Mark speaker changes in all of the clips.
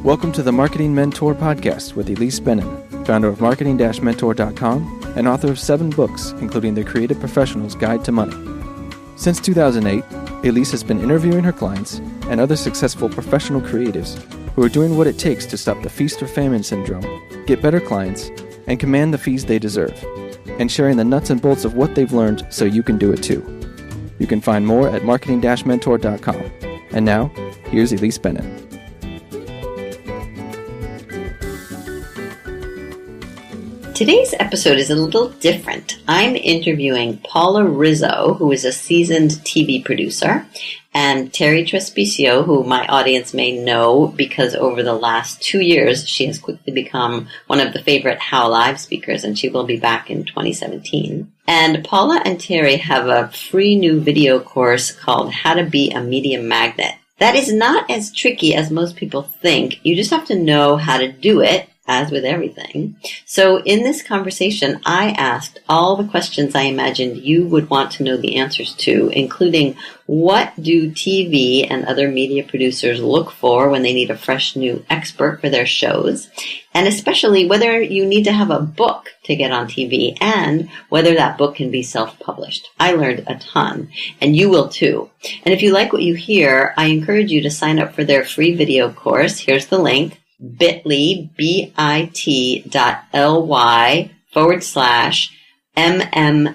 Speaker 1: Welcome to the Marketing Mentor Podcast with Ilise Benun, founder of marketing-mentor.com and author of 7 books, including The Creative Professional's Guide to Money. Since 2008, Ilise has been interviewing her clients and other successful professional creatives who are doing what it takes to stop the feast or famine syndrome, get better clients, and command the fees they deserve, and sharing the nuts and bolts of what they've learned so you can do it too. You can find more at marketing-mentor.com. And now, here's Ilise Benun.
Speaker 2: Today's episode is a little different. I'm interviewing Paula Rizzo, who is a seasoned TV producer, and Terri Trespicio, who my audience may know because over the last 2 years, she has quickly become one of the favorite How Live speakers, and she will be back in 2017. And Paula and Terri have a free new video course called How to Be a Media Magnet. That is not as tricky as most people think. You just have to know how to do it, as with everything. So in this conversation, I asked all the questions I imagined you would want to know the answers to, including what do TV and other media producers look for when they need a fresh new expert for their shows, and especially whether you need to have a book to get on TV and whether that book can be self-published. I learned a ton, and you will too. And if you like what you hear, I encourage you to sign up for their free video course. Here's the link. bit.ly, bit.ly/MM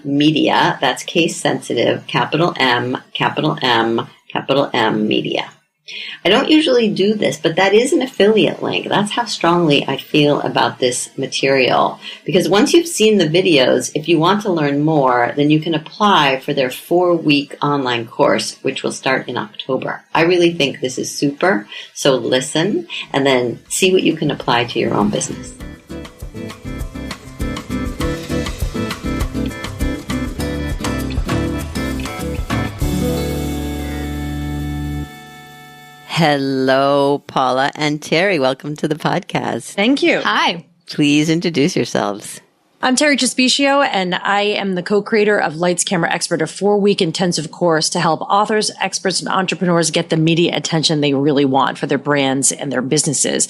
Speaker 2: Media. That's case sensitive, capital M, capital M, capital M Media. I don't usually do this, but that is an affiliate link. That's how strongly I feel about this material. Because once you've seen the videos, if you want to learn more, then you can apply for their 4-week online course, which will start in October. I really think this is super. So listen and then see what you can apply to your own business. Hello, Paula and Terri. Welcome to the podcast.
Speaker 3: Thank you.
Speaker 4: Hi.
Speaker 2: Please introduce yourselves.
Speaker 3: I'm Terri Trespicio, and I am the co-creator of Lights, Camera, Expert, a 4-week intensive course to help authors, experts, and entrepreneurs get the media attention they really want for their brands and their businesses.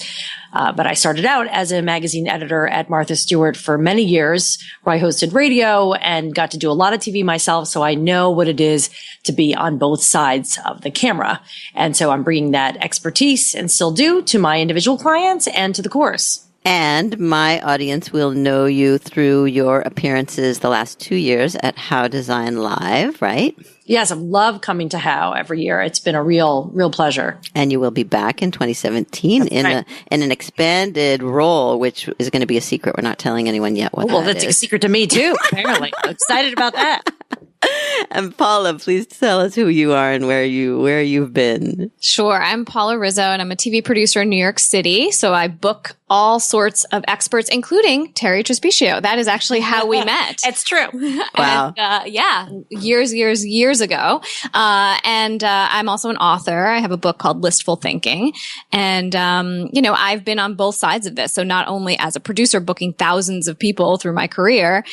Speaker 3: But I started out as a magazine editor at Martha Stewart for many years, where I hosted radio and got to do a lot of TV myself, so I know what it is to be on both sides of the camera. And so I'm bringing that expertise, and still do, to my individual clients and to the course.
Speaker 2: And my audience will know you through your appearances the last 2 years at How Design Live, right?
Speaker 3: Yes, I love coming to How every year. It's been a real pleasure.
Speaker 2: And you will be back in 2017 in an expanded role, which is going to be a secret. We're not telling anyone yet what that is.
Speaker 3: Well, that's a secret to me too, apparently. I'm excited about that.
Speaker 2: And Paula, please tell us who you are and where you've been.
Speaker 4: Sure. I'm Paula Rizzo, and I'm a TV producer in New York City. So I book all sorts of experts, including Terri Trespicio. That is actually how we met.
Speaker 3: It's true.
Speaker 2: Wow.
Speaker 4: And, years ago. I'm also an author. I have a book called Listful Thinking. And, I've been on both sides of this. So not only as a producer booking thousands of people through my career,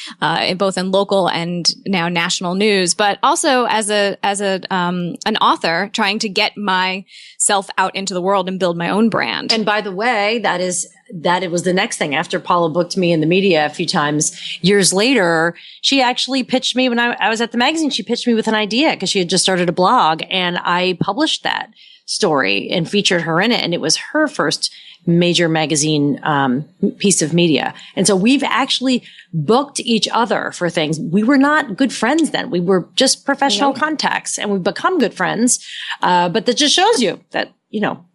Speaker 4: both in local and now national news, but also as an author trying to get myself out into the world and build my own brand.
Speaker 3: And by the way, that it was the next thing. After Paula booked me in the media a few times, years later, she actually pitched me when I was at the magazine. She pitched me with an idea because she had just started a blog, and I published that story and featured her in it. And it was her first major magazine piece of media. And so we've actually booked each other for things. We were not good friends then. We were just professional contacts, and we've become good friends. But that just shows you that,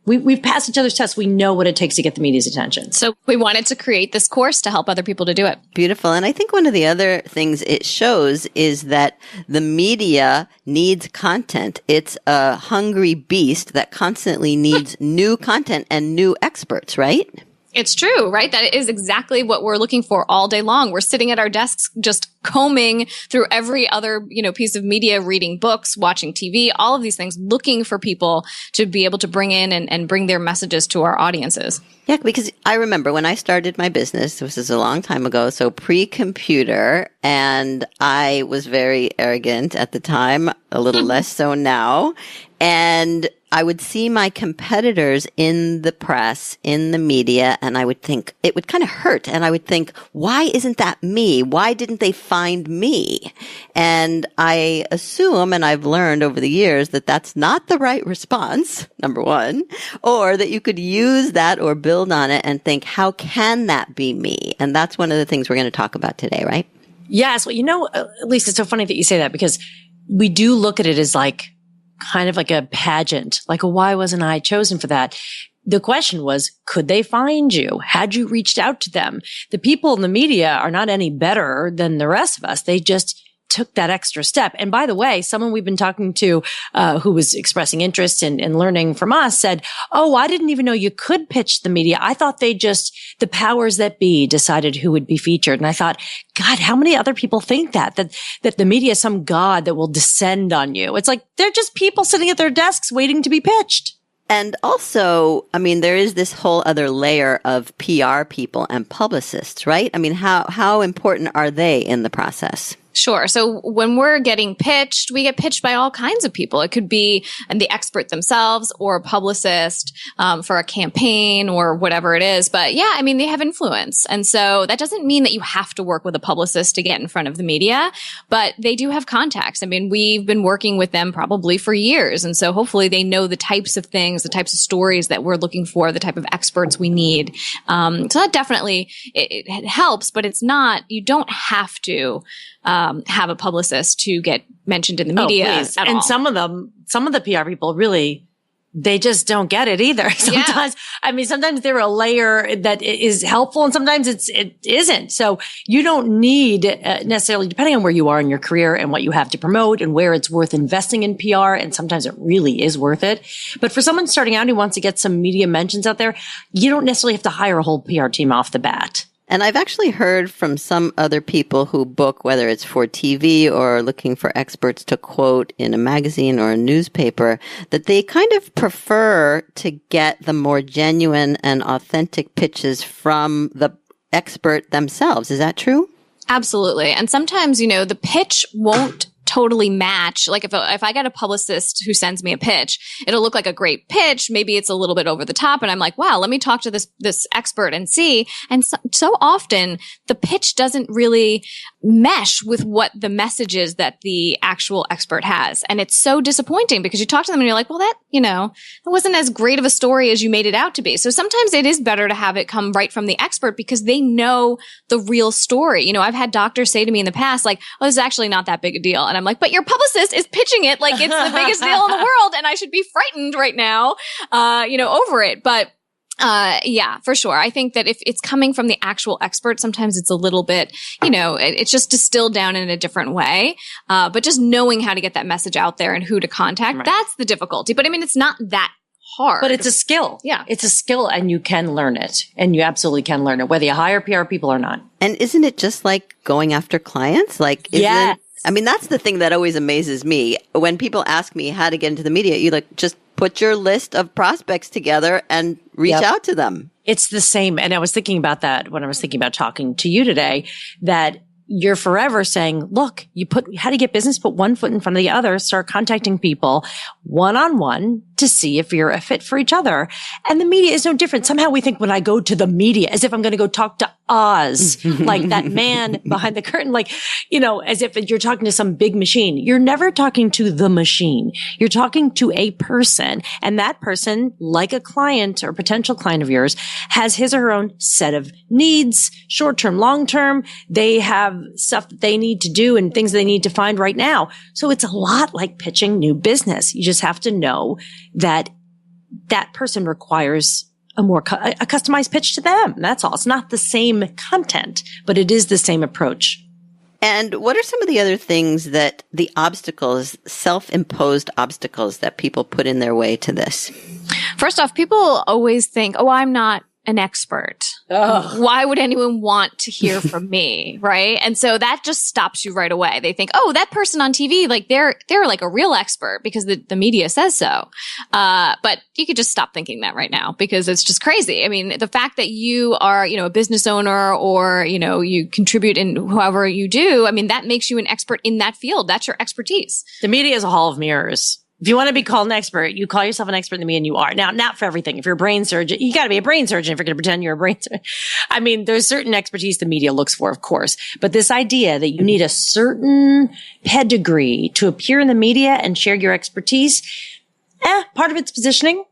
Speaker 3: we've passed each other's tests. We know what it takes to get the media's attention.
Speaker 4: So we wanted to create this course to help other people to do it.
Speaker 2: Beautiful. And I think one of the other things it shows is that the media needs content. It's a hungry beast that constantly needs new content and new experts, right?
Speaker 4: It's true, right? That is exactly what we're looking for all day long. We're sitting at our desks just combing through every other, piece of media, reading books, watching TV, all of these things, looking for people to be able to bring in and bring their messages to our audiences.
Speaker 2: Yeah, because I remember when I started my business, this is a long time ago, so pre-computer, and I was very arrogant at the time, a little less so now. And I would see my competitors in the press, in the media, and I would think it would kind of hurt. And I would think, why isn't that me? Why didn't they find me? And I assume, and I've learned over the years, that that's not the right response, number one, or that you could use that or build on it and think, how can that be me? And that's one of the things we're going to talk about today, right?
Speaker 3: Yes. Well, Ilise, it's so funny that you say that because we do look at it as like kind of like a pageant, like why wasn't I chosen for that? The question was, could they find you? Had you reached out to them? The people in the media are not any better than the rest of us. They just took that extra step. And by the way, someone we've been talking to, who was expressing interest in learning from us said, oh, I didn't even know you could pitch the media. I thought the powers that be decided who would be featured. And I thought, God, how many other people think that the media is some god that will descend on you? It's like, they're just people sitting at their desks waiting to be pitched.
Speaker 2: And also, I mean, there is this whole other layer of PR people and publicists, right? I mean, how important are they in the process?
Speaker 4: Sure. So when we're getting pitched, we get pitched by all kinds of people. It could be the expert themselves or a publicist for a campaign or whatever it is. But yeah, I mean, they have influence. And so that doesn't mean that you have to work with a publicist to get in front of the media, but they do have contacts. I mean, we've been working with them probably for years. And so hopefully they know the types of things, the types of stories that we're looking for, the type of experts we need. So that definitely, it helps, but it's not, you don't have to have a publicist to get mentioned in the media at all.
Speaker 3: And some of the PR people really, they just don't get it either. Sometimes, I mean, sometimes they're a layer that is helpful and sometimes it isn't. So you don't need necessarily, depending on where you are in your career and what you have to promote and where it's worth investing in PR. And sometimes it really is worth it. But for someone starting out who wants to get some media mentions out there, you don't necessarily have to hire a whole PR team off the bat.
Speaker 2: And I've actually heard from some other people who book, whether it's for TV or looking for experts to quote in a magazine or a newspaper, that they kind of prefer to get the more genuine and authentic pitches from the expert themselves. Is that true?
Speaker 4: Absolutely. And sometimes, the pitch won't totally match. Like if I get a publicist who sends me a pitch, it'll look like a great pitch. Maybe it's a little bit over the top and I'm like, wow, let me talk to this expert and see. And so often the pitch doesn't really mesh with what the message is that the actual expert has. And it's so disappointing because you talk to them and you're like, well, that wasn't as great of a story as you made it out to be. So sometimes it is better to have it come right from the expert because they know the real story. I've had doctors say to me in the past, like, oh, this is actually not that big a deal. And I'm like, but your publicist is pitching it like it's the biggest deal in the world and I should be frightened right now, over it. But yeah, for sure. I think that if it's coming from the actual expert, sometimes it's a little bit, it's just distilled down in a different way. But just knowing how to get that message out there and who to contact, that's the difficulty. But I mean, it's not that hard.
Speaker 3: But it's a skill. Yeah. It's a skill and you can learn it. And you absolutely can learn it, whether you hire PR people or not.
Speaker 2: And isn't it just like going after clients? I mean, that's the thing that always amazes me. When people ask me how to get into the media, you just put your list of prospects together and reach out to them.
Speaker 3: It's the same. And I was thinking about that when I was thinking about talking to you today, that you're forever saying, look, how to get business, put one foot in front of the other, start contacting people one-on-one to see if you're a fit for each other. And the media is no different. Somehow we think when I go to the media, as if I'm going to go talk to Oz, like that man behind the curtain, as if you're talking to some big machine. You're never talking to the machine. You're talking to a person. And that person, like a client or potential client of yours, has his or her own set of needs, short-term, long-term. They have stuff that they need to do and things they need to find right now. So it's a lot like pitching new business. You just have to know that person requires a customized pitch to them. That's all. It's not the same content, but it is the same approach.
Speaker 2: And what are some of the other things that the obstacles, self-imposed obstacles that people put in their way to this?
Speaker 4: First off, people always think, oh, I'm not an expert. Ugh. Why would anyone want to hear from me? Right. And so that just stops you right away. They think, oh, that person on TV, like they're like a real expert because the media says so. But you could just stop thinking that right now because it's just crazy. I mean, the fact that you are, a business owner or, you contribute in however you do, I mean, that makes you an expert in that field. That's your expertise.
Speaker 3: The media is a hall of mirrors. If you want to be called an expert, you call yourself an expert in the media, and you are. Now, not for everything. If you're a brain surgeon, you got to be a brain surgeon if you're going to pretend you're a brain surgeon. I mean, there's certain expertise the media looks for, of course. But this idea that you need a certain pedigree to appear in the media and share your expertise, part of it's positioning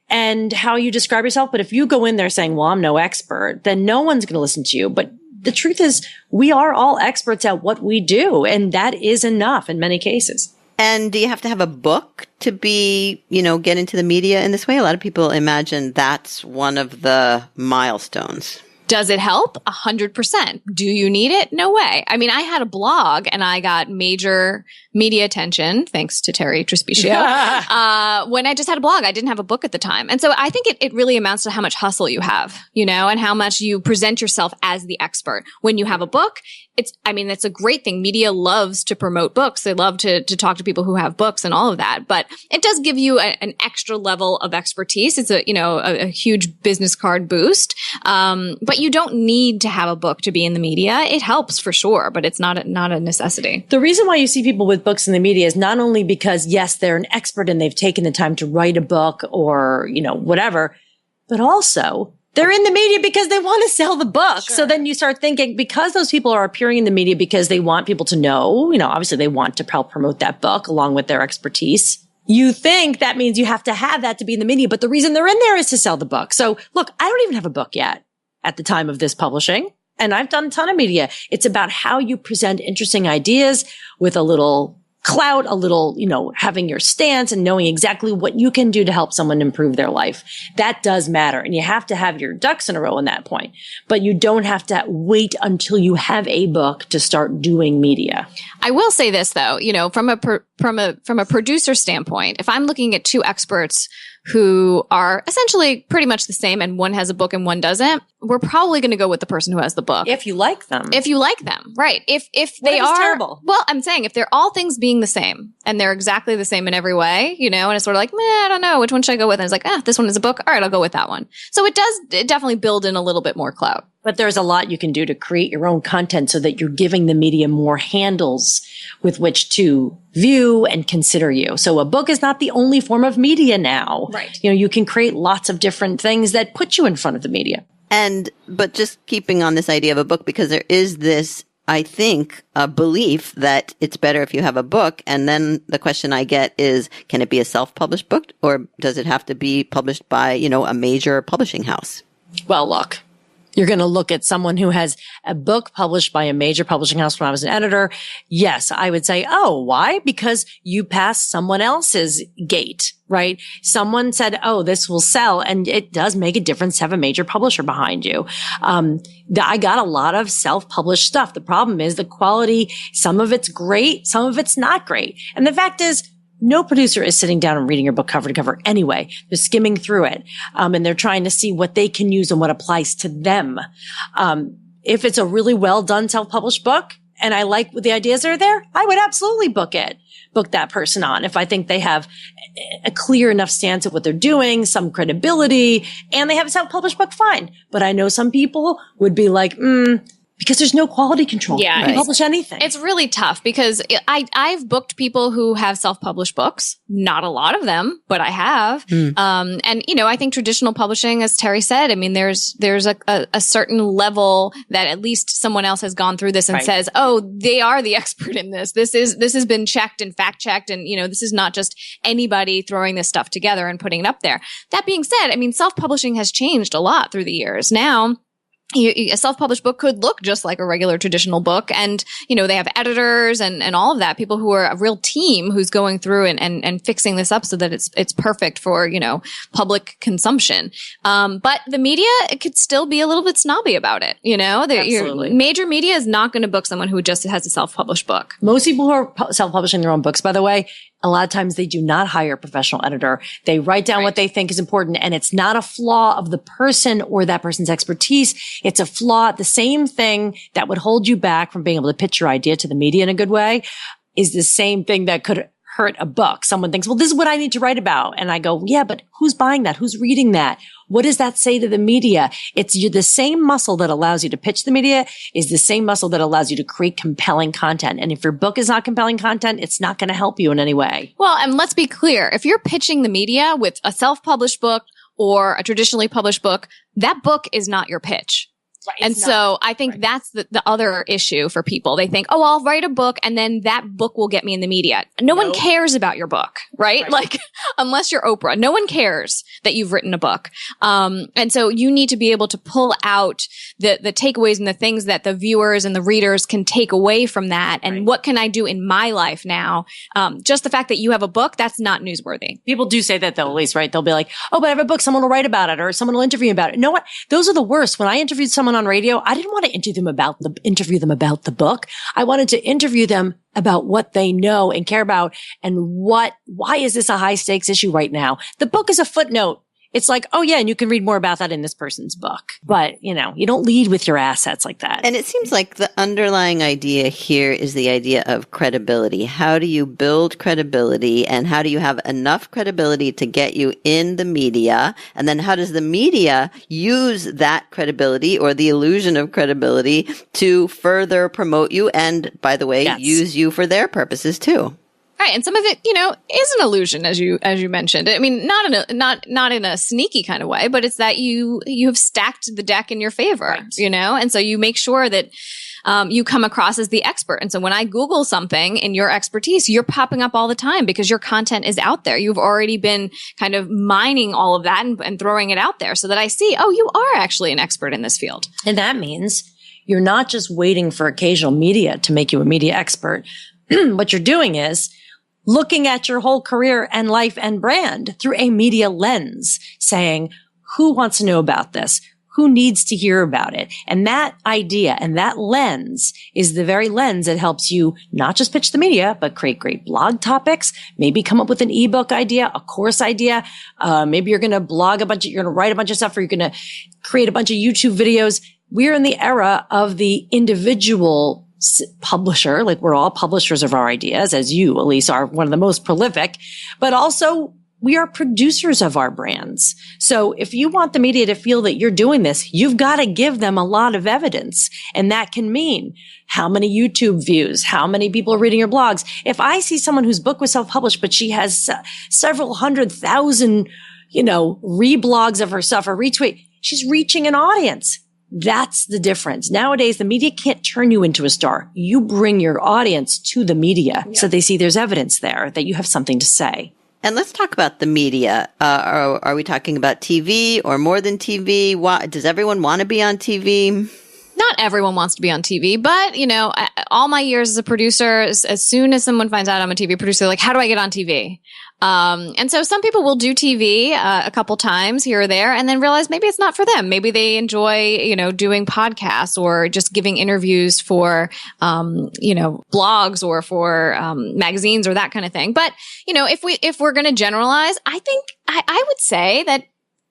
Speaker 3: and how you describe yourself. But if you go in there saying, well, I'm no expert, then no one's going to listen to you. But the truth is, we are all experts at what we do, and that is enough in many cases.
Speaker 2: And do you have to have a book to be, get into the media in this way? A lot of people imagine that's one of the milestones.
Speaker 4: Does it help? 100%. Do you need it? No way. I mean, I had a blog and I got major media attention, thanks to Terri Trespicio, when I just had a blog. I didn't have a book at the time. And so I think it really amounts to how much hustle you have, and how much you present yourself as the expert. When you have a book, it's a great thing. Media loves to promote books. They love to talk to people who have books and all of that. But it does give you an extra level of expertise. It's a huge business card boost. But you don't need to have a book to be in the media. It helps for sure, but it's not a necessity.
Speaker 3: The reason why you see people with books in the media is not only because, yes, they're an expert and they've taken the time to write a book or, whatever, but also they're in the media because they want to sell the book. Sure. So then you start thinking, because those people are appearing in the media because they want people to know, obviously they want to help promote that book along with their expertise. You think that means you have to have that to be in the media, but the reason they're in there is to sell the book. So look, I don't even have a book yet at the time of this publishing, and I've done a ton of media. It's about how you present interesting ideas with a little clout, a little, having your stance and knowing exactly what you can do to help someone improve their life. That does matter. And you have to have your ducks in a row in that point, but you don't have to wait until you have a book to start doing media.
Speaker 4: I will say this though, from a producer standpoint, if I'm looking at two experts who are essentially pretty much the same and one has a book and one doesn't, we're probably going to go with the person who has the book.
Speaker 3: If you like them.
Speaker 4: If you like them, right. If they are
Speaker 3: terrible.
Speaker 4: Well, I'm saying if they're all things being the same and they're exactly the same in every way, and it's sort of like, I don't know, which one should I go with? And it's like, this one is a book. All right, I'll go with that one. So it definitely build in a little bit more clout.
Speaker 3: But there's a lot you can do to create your own content so that you're giving the media more handles with which to view and consider you. So a book is not the only form of media now.
Speaker 4: Right.
Speaker 3: You can create lots of different things that put you in front of the media.
Speaker 2: But just keeping on this idea of a book, because there is this, I think, a belief that it's better if you have a book. And then the question I get is, can it be a self-published book, or does it have to be published by, a major publishing house?
Speaker 3: Well, look. You're going to look at someone who has a book published by a major publishing house when I was an editor. Yes, I would say, oh, why? Because you passed someone else's gate, right? Someone said, oh, this will sell. And it does make a difference to have a major publisher behind you. I got a lot of self-published stuff. The problem is the quality. Some of it's great. Some of it's not great. And the fact is, no producer is sitting down and reading your book cover to cover anyway. They're skimming through it. And they're trying to see what they can use and what applies to them. If it's a really well done self-published book and I like the ideas that are there, I would absolutely book that person on. If I think they have a clear enough stance of what they're doing, some credibility, and they have a self-published book, fine. But I know some people would be like, because there's no quality control.
Speaker 4: Yeah,
Speaker 3: you can publish anything.
Speaker 4: It's really tough because I've booked people who have self-published books. Not a lot of them, but I have. And I think traditional publishing, as Terri said, there's a certain level that at least someone else has gone through this and says, oh, they are the expert in this. This has been checked and fact checked, and this is not just anybody throwing this stuff together and putting it up there. That being said, self-publishing has changed a lot through the years. Now, a self-published book could look just like a regular traditional book. And, they have editors and all of that, people who are a real team who's going through and fixing this up so that it's perfect for, public consumption. But the media, it could still be a little bit snobby about it.
Speaker 3: Absolutely.
Speaker 4: Major media is not going to book someone who just has a self-published book.
Speaker 3: Most people who are self-publishing their own books, by the way, a lot of times they do not hire a professional editor. They write down what they think is important, and it's not a flaw of the person or that person's expertise. It's a flaw. The same thing that would hold you back from being able to pitch your idea to the media in a good way is the same thing that could hurt a book. Someone thinks, well, this is what I need to write about. And I go, yeah, but who's buying that? Who's reading that? What does that say to the media? It's the same muscle that allows you to pitch the media is the same muscle that allows you to create compelling content. And if your book is not compelling content, it's not going to help you in any way.
Speaker 4: Well, and let's be clear. If you're pitching the media with a self-published book or a traditionally published book, that book is not your pitch.
Speaker 3: Right,
Speaker 4: and so I think that's the other issue for people. They think, oh, I'll write a book and then that book will get me in the media. No one cares about your book, right? Like, unless you're Oprah, no one cares that you've written a book. And so you need to be able to pull out the takeaways and the things that the viewers and the readers can take away from that. And what can I do in my life now? Just the fact that you have a book, that's not newsworthy.
Speaker 3: People do say that though, Elise, right? They'll be like, oh, but I have a book. Someone will write about it or someone will interview me about it. You know what? Those are the worst. When I interviewed someone on radio, I didn't want to interview them about the book. I wanted to interview them about what they know and care about and why is this a high stakes issue right now? The book is a footnote. It's like, oh yeah, and you can read more about that in this person's book. But, you don't lead with your assets like that.
Speaker 2: And it seems like the underlying idea here is the idea of credibility. How do you build credibility and how do you have enough credibility to get you in the media? And then how does the media use that credibility or the illusion of credibility to further promote you and, by the way, use you for their purposes too?
Speaker 4: Right. And some of it, is an illusion, as you mentioned. I mean, not in a sneaky kind of way, but it's that you have stacked the deck in your favor, and so you make sure that you come across as the expert. And so when I Google something in your expertise, you're popping up all the time because your content is out there. You've already been kind of mining all of that and throwing it out there so that I see, oh, you are actually an expert in this field.
Speaker 3: And that means you're not just waiting for occasional media to make you a media expert. What you're doing is looking at your whole career and life and brand through a media lens, saying, who wants to know about this? Who needs to hear about it? And that idea and that lens is the very lens that helps you not just pitch the media, but create great blog topics, maybe come up with an ebook idea, a course idea. Maybe you're going to you're going to write a bunch of stuff, or you're going to create a bunch of YouTube videos. We're in the era of the individual publisher, like we're all publishers of our ideas, as you, Elise, are one of the most prolific, but also we are producers of our brands. So if you want the media to feel that you're doing this, you've got to give them a lot of evidence. And that can mean how many YouTube views, how many people are reading your blogs. If I see someone whose book was self-published, but she has several 100,000, reblogs of her stuff or retweet, she's reaching an audience. That's the difference. Nowadays, the media can't turn you into a star. You bring your audience to the media so they see there's evidence there that you have something to say.
Speaker 2: And let's talk about the media. Are we talking about TV or more than TV? Does everyone want to be on TV?
Speaker 4: Not everyone wants to be on TV, but, all my years as a producer, as soon as someone finds out I'm a TV producer, like, how do I get on TV? And so some people will do TV a couple times here or there and then realize maybe it's not for them. Maybe they enjoy, doing podcasts or just giving interviews for, blogs or for magazines or that kind of thing. But, if we're going to generalize, I think I would say that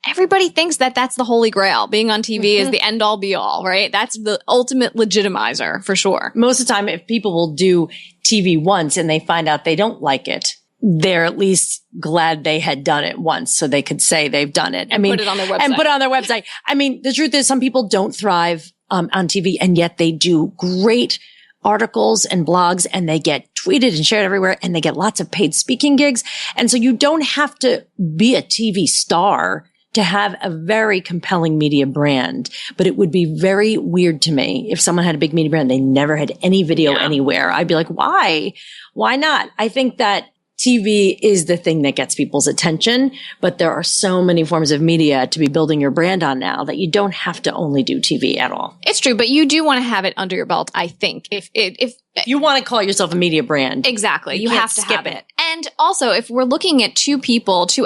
Speaker 4: everybody thinks that that's the holy grail. Being on TV is the end all be all, right? That's the ultimate legitimizer for sure.
Speaker 3: Most of the time, if people will do TV once and they find out they don't like it, they're at least glad they had done it once so they could say they've done it.
Speaker 4: Put it on their website.
Speaker 3: And put it on their website. I mean, the truth is some people don't thrive on TV, and yet they do great articles and blogs, and they get tweeted and shared everywhere, and they get lots of paid speaking gigs. And so you don't have to be a TV star to have a very compelling media brand. But it would be very weird to me if someone had a big media brand, they never had any video anywhere. I'd be like, why? Why not? I think that TV is the thing that gets people's attention, but there are so many forms of media to be building your brand on now that you don't have to only do TV at all.
Speaker 4: It's true, but you do want to have it under your belt, I think. If
Speaker 3: you want to call yourself a media brand.
Speaker 4: Exactly. You have to skip it. And also, if we're looking at two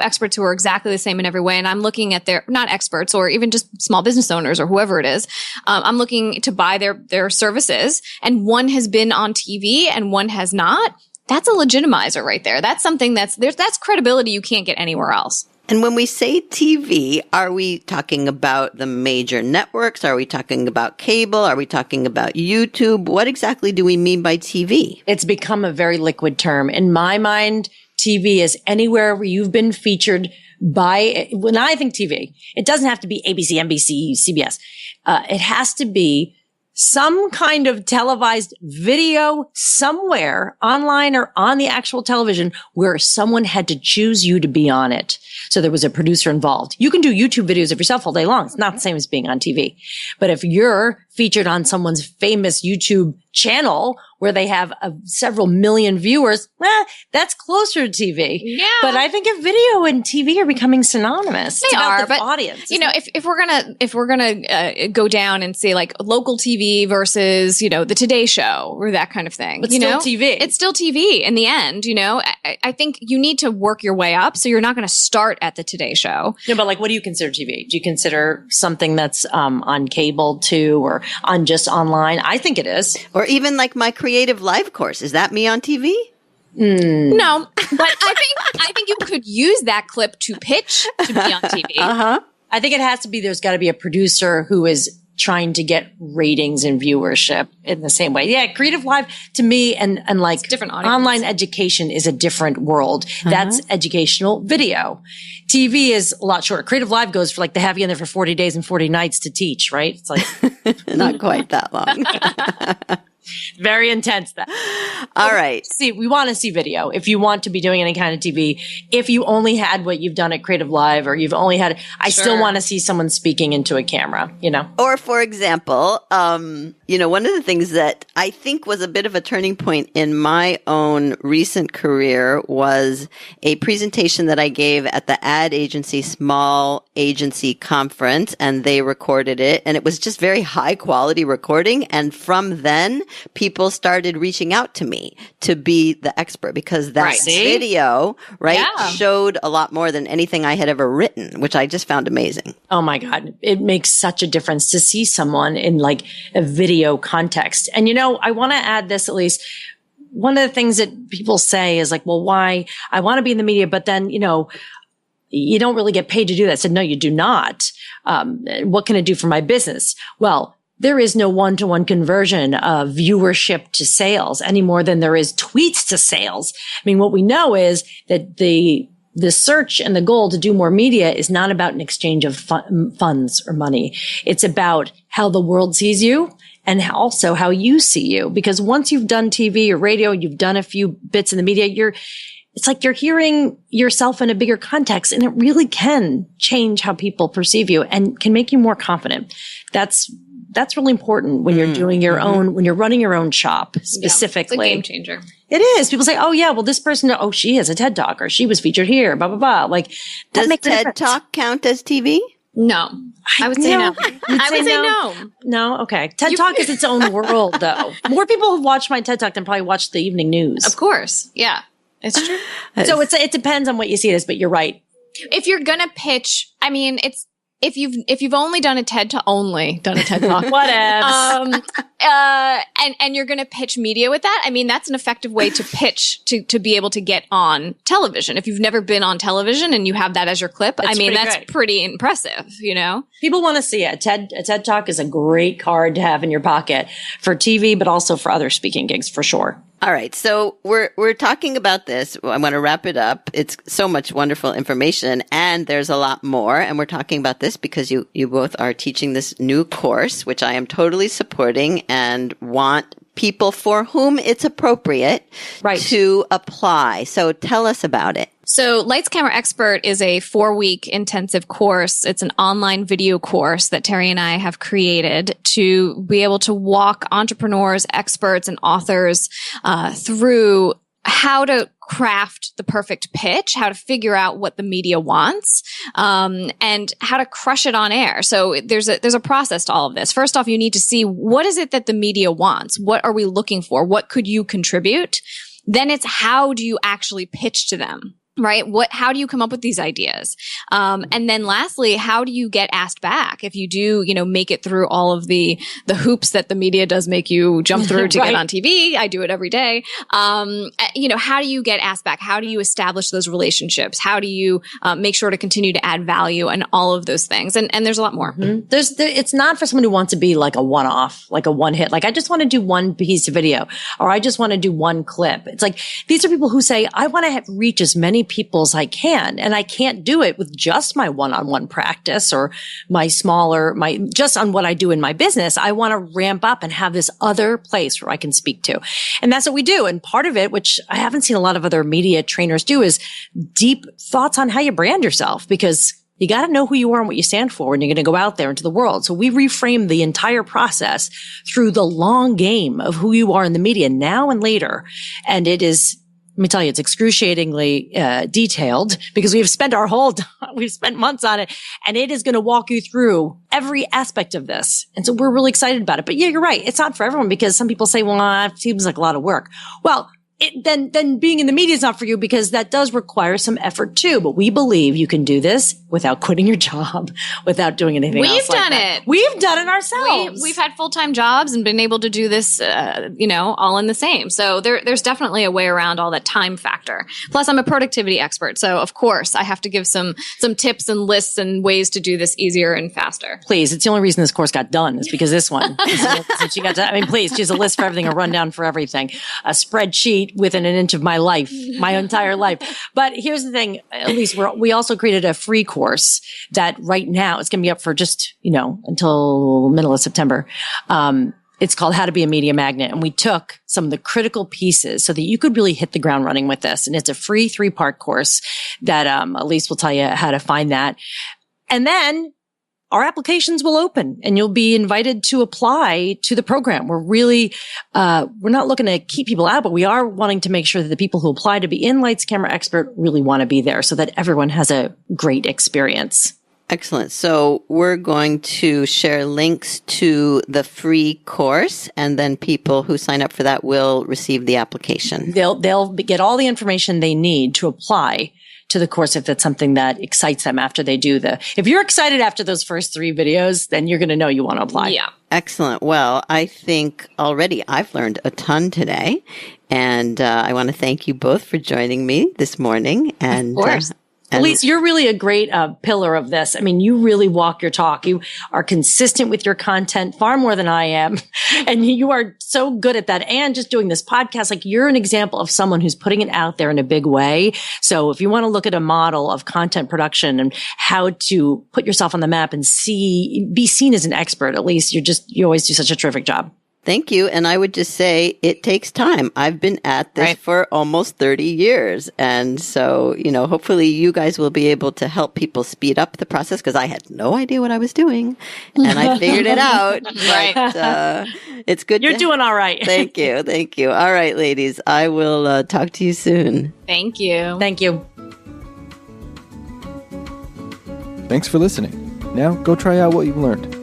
Speaker 4: experts who are exactly the same in every way, and I'm looking at not experts or even just small business owners or whoever it is, I'm looking to buy their services, and one has been on TV and one has not. That's a legitimizer right there. That's something that's credibility you can't get anywhere else.
Speaker 2: And when we say TV, are we talking about the major networks? Are we talking about cable? Are we talking about YouTube? What exactly do we mean by TV?
Speaker 3: It's become a very liquid term. In my mind, TV is anywhere where you've been featured by, when I think TV, it doesn't have to be ABC, NBC, CBS. It has to be some kind of televised video somewhere online or on the actual television where someone had to choose you to be on it. So there was a producer involved. You can do YouTube videos of yourself all day long. It's not the same as being on TV. But if you're featured on someone's famous YouTube channel where they have several million viewers, that's closer to TV.
Speaker 4: Yeah.
Speaker 3: But I think if video and TV are becoming synonymous.
Speaker 4: They are,
Speaker 3: the
Speaker 4: but
Speaker 3: audience.
Speaker 4: You know, if we're gonna go down and say like local TV versus, you know, the Today Show or that kind of thing.
Speaker 3: But
Speaker 4: you
Speaker 3: still
Speaker 4: know?
Speaker 3: TV.
Speaker 4: It's still TV in the end, you know. I think you need to work your way up. So you're not gonna start at the Today Show.
Speaker 3: No, but like, what do you consider TV? Do you consider something that's on cable too, or on just online? I think it is.
Speaker 2: Or even like my creative live course. Is that me on TV?
Speaker 4: No, but I think you could use that clip to pitch to be on TV.
Speaker 3: I think it has to be, there's got to be a producer who is trying to get ratings and viewership in the same way. Yeah, creative live to me and like
Speaker 4: different audience.
Speaker 3: Online education is a different world. That's educational video. TV is a lot shorter. Creative live goes for like they have you in there for 40 days and 40 nights to teach, right? It's like
Speaker 2: not quite that long.
Speaker 3: Very intense.
Speaker 2: All right.
Speaker 3: See, we want to see video. If you want to be doing any kind of TV, if you only had what you've done at Creative Live, or you've only had, I still want to see someone speaking into a camera, you know?
Speaker 2: Or for example, you know, one of the things that I think was a bit of a turning point in my own recent career was a presentation that I gave at the ad agency, small agency conference, and they recorded it, and it was just very high quality recording. And from then, people started reaching out to me to be the expert because that video, showed a lot more than anything I had ever written, which I just found amazing.
Speaker 3: Oh my God. It makes such a difference to see someone in like a video context. And, you know, I want to add this at least. One of the things that people say is like, well, why? I want to be in the media, but then, you know, you don't really get paid to do that. I said, no, you do not. What can it do for my business? Well, there is no one-to-one conversion of viewership to sales any more than there is tweets to sales. I mean, what we know is that the search and the goal to do more media is not about an exchange of funds or money. It's about how the world sees you and also how you see you. Because once you've done TV or radio, you've done a few bits in the media, it's like you're hearing yourself in a bigger context, and it really can change how people perceive you and can make you more confident. That's really important when you're doing your own, when you're running your own shop specifically.
Speaker 4: It's a game changer.
Speaker 3: It is. People say, oh yeah, well this person, oh, she has a TED Talk or she was featured here, blah, blah, blah. Like,
Speaker 2: does TED Talk count as TV?
Speaker 4: No. I would say no. I would say no.
Speaker 3: No? Okay. TED Talk is its own world though. More people have watched my TED Talk than probably watched the evening news.
Speaker 4: Of course. Yeah. It's true.
Speaker 3: So it depends on what you see it as, but you're right.
Speaker 4: If you're going to pitch, I mean, if you've only done a TED Talk,
Speaker 3: whatever.
Speaker 4: And you're going to pitch media with that. I mean, that's an effective way to pitch to be able to get on television. If you've never been on television and you have that as your clip, that's pretty impressive, you know?
Speaker 3: People want to see it. A TED Talk is a great card to have in your pocket for TV, but also for other speaking gigs for sure.
Speaker 2: All right. So we're talking about this. I want to wrap it up. It's so much wonderful information and there's a lot more. And we're talking about this because you both are teaching this new course, which I am totally supporting and want people for whom it's appropriate to apply. So tell us about it.
Speaker 4: So Lights Camera Expert is a 4-week intensive course. It's an online video course that Terri and I have created to be able to walk entrepreneurs, experts, and authors through how to craft the perfect pitch, how to figure out what the media wants, and how to crush it on air. So there's a process to all of this. First off, you need to see what is it that the media wants? What are we looking for? What could you contribute? Then it's how do you actually pitch to them? Right? How do you come up with these ideas? And then lastly, how do you get asked back? If you do, make it through all of the hoops that the media does make you jump through to get on TV. I do it every day. How do you get asked back? How do you establish those relationships? How do you make sure to continue to add value and all of those things? And there's a lot more.
Speaker 3: Mm-hmm. It's not for someone who wants to be like a one-off, like a one-hit. Like, I just want to do one piece of video, or I just want to do one clip. It's like, these are people who say, I want to reach as many people as I can. And I can't do it with just my one-on-one practice or just on what I do in my business. I want to ramp up and have this other place where I can speak to. And that's what we do. And part of it, which I haven't seen a lot of other media trainers do, is deep thoughts on how you brand yourself, because you got to know who you are and what you stand for when you're going to go out there into the world. So we reframe the entire process through the long game of who you are in the media now and later. And it is, let me tell you, it's excruciatingly detailed, because we've spent months on it, and it is going to walk you through every aspect of this. And so we're really excited about it. But yeah, you're right. It's not for everyone, because some people say, well, it seems like a lot of work. Well, then being in the media is not for you, because that does require some effort too. But we believe you can do this without quitting your job, without doing anything else.
Speaker 4: We've done it.
Speaker 3: We've done it ourselves.
Speaker 4: We've had full-time jobs and been able to do this, all in the same. So there's definitely a way around all that time factor. Plus, I'm a productivity expert. So of course, I have to give some tips and lists and ways to do this easier and faster.
Speaker 3: Please. It's the only reason this course got done, is because this one. Please, she has a list for everything, a rundown for everything, a spreadsheet within an inch of my life, my entire life. But here's the thing, Elise, we also created a free course that right now it's going to be up for just, until middle of September. It's called How to Be a Media Magnet. And we took some of the critical pieces so that you could really hit the ground running with this. And it's a free 3-part course that, Elise will tell you how to find that. And then our applications will open and you'll be invited to apply to the program. We're really, we're not looking to keep people out, but we are wanting to make sure that the people who apply to be in Lights Camera Expert really want to be there, so that everyone has a great experience.
Speaker 2: Excellent. So we're going to share links to the free course, and then people who sign up for that will receive the application.
Speaker 3: They'll get all the information they need to apply to the course if that's something that excites them after they do if you're excited after those first 3 videos, then you're going to know you want to apply.
Speaker 4: Yeah.
Speaker 2: Excellent. Well, I think already I've learned a ton today, and I want to thank you both for joining me this morning. And
Speaker 4: of course.
Speaker 3: Elise, you're really a great pillar of this. I mean, you really walk your talk. You are consistent with your content far more than I am. And you are so good at that. And just doing this podcast, like, you're an example of someone who's putting it out there in a big way. So if you want to look at a model of content production and how to put yourself on the map and be seen as an expert, at least you always do such a terrific job.
Speaker 2: Thank you. And I would just say it takes time. I've been at this for almost 30 years. And so, hopefully you guys will be able to help people speed up the process, because I had no idea what I was doing and I figured it out. But, it's good.
Speaker 3: You're doing all right.
Speaker 2: Thank you. Thank you. All right, ladies, I will talk to you soon.
Speaker 4: Thank you.
Speaker 3: Thank you.
Speaker 1: Thanks for listening. Now go try out what you've learned.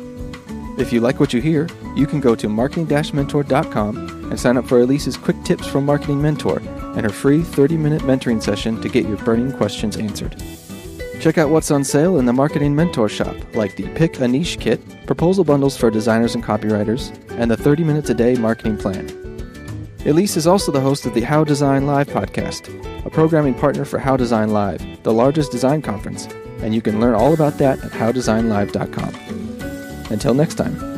Speaker 1: If you like what you hear, you can go to marketing-mentor.com and sign up for Elise's quick tips from Marketing Mentor and her free 30-minute mentoring session to get your burning questions answered. Check out what's on sale in the Marketing Mentor shop, like the Pick a Niche Kit, proposal bundles for designers and copywriters, and the 30 Minutes a Day marketing plan. Elise is also the host of the How Design Live podcast, a programming partner for How Design Live, the largest design conference, and you can learn all about that at howdesignlive.com. Until next time.